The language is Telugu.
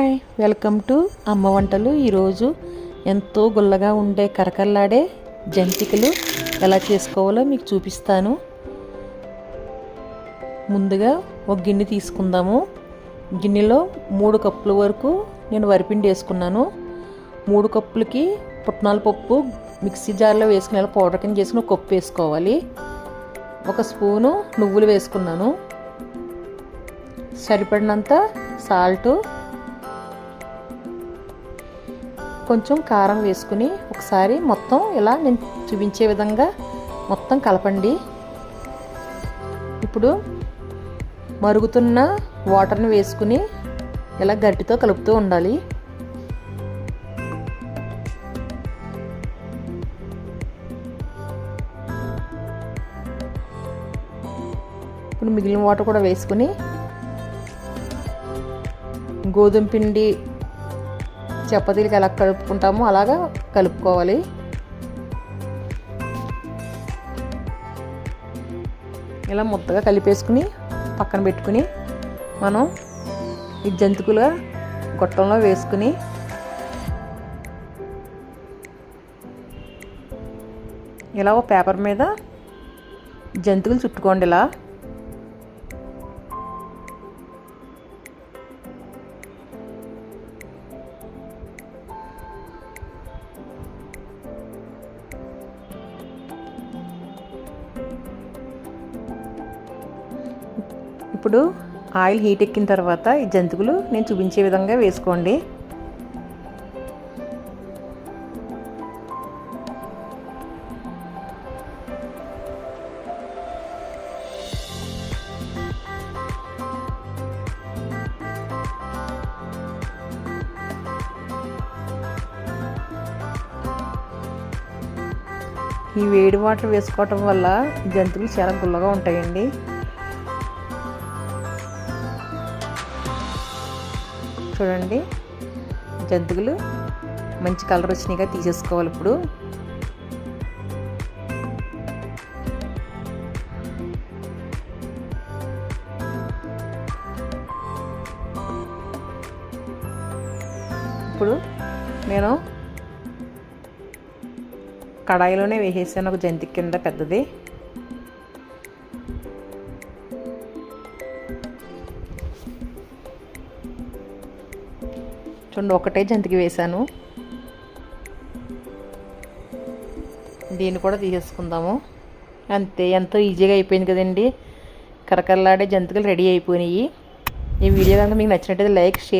హాయ్, వెల్కమ్ టు అమ్మ వంటలు. ఈరోజు ఎంతో గుల్లగా ఉండే కరకరలాడే జంతికలు ఎలా చేసుకోవాలో మీకు చూపిస్తాను. ముందుగా ఒక గిన్నె తీసుకుందాము. గిన్నెలో 3 కప్పుల వరకు నేను వరిపిండి వేసుకున్నాను. 3 కప్పులకి పుట్నాల పప్పు మిక్సీ జార్లో వేసుకుని ఇలా పౌడర్ కింద చేసుకుని ఒక కప్పు వేసుకోవాలి. 1 స్పూను నువ్వులు వేసుకున్నాను. సరిపడినంత సాల్టు, కొంచెం కారం వేసుకుని ఒకసారి మొత్తం ఇలా నేను చూపించే విధంగా మొత్తం కలపండి. ఇప్పుడు మరుగుతున్న వాటర్ని వేసుకుని ఇలా గరిటెతో కలుపుతూ ఉండాలి. ఇప్పుడు మిగిలిన వాటర్ కూడా వేసుకుని గోధుమ పిండి చపాతీలకి ఎలా కలుపుకుంటామో అలాగా కలుపుకోవాలి. ఇలా ముద్దగా కలిపేసుకుని పక్కన పెట్టుకుని మనం ఈ జంతికలుగా గొట్టంలో వేసుకుని ఇలా ఒక పేపర్ మీద జంతికలు చుట్టుకోండి. ఇలా ఇప్పుడు ఆయిల్ హీట్ ఎక్కిన తర్వాత ఈ జంతికలు నేను చూపించే విధంగా వేసుకోండి. ఈ వేడి వాటర్ వేసుకోవటం వల్ల జంతికలు చాలా గుల్లగా ఉంటాయండి. చూడండి, జంతికలు మంచి కలర్ వచ్చినాయిగా తీసేసుకోవాలి. ఇప్పుడు నేను కడాయిలోనే వేసేసాను ఒక జంతిక కింద పెద్దది. చూడండి, ఒకటే జంతిక వేసాను. దీన్ని కూడా తీసేసుకుందాము. అంతే, ఎంతో ఈజీగా అయిపోయింది కదండి. కరకరలాడే జంతికలు రెడీ అయిపోయినాయి. ఈ వీడియో కనుక మీకు నచ్చినట్టయితే లైక్, షేర్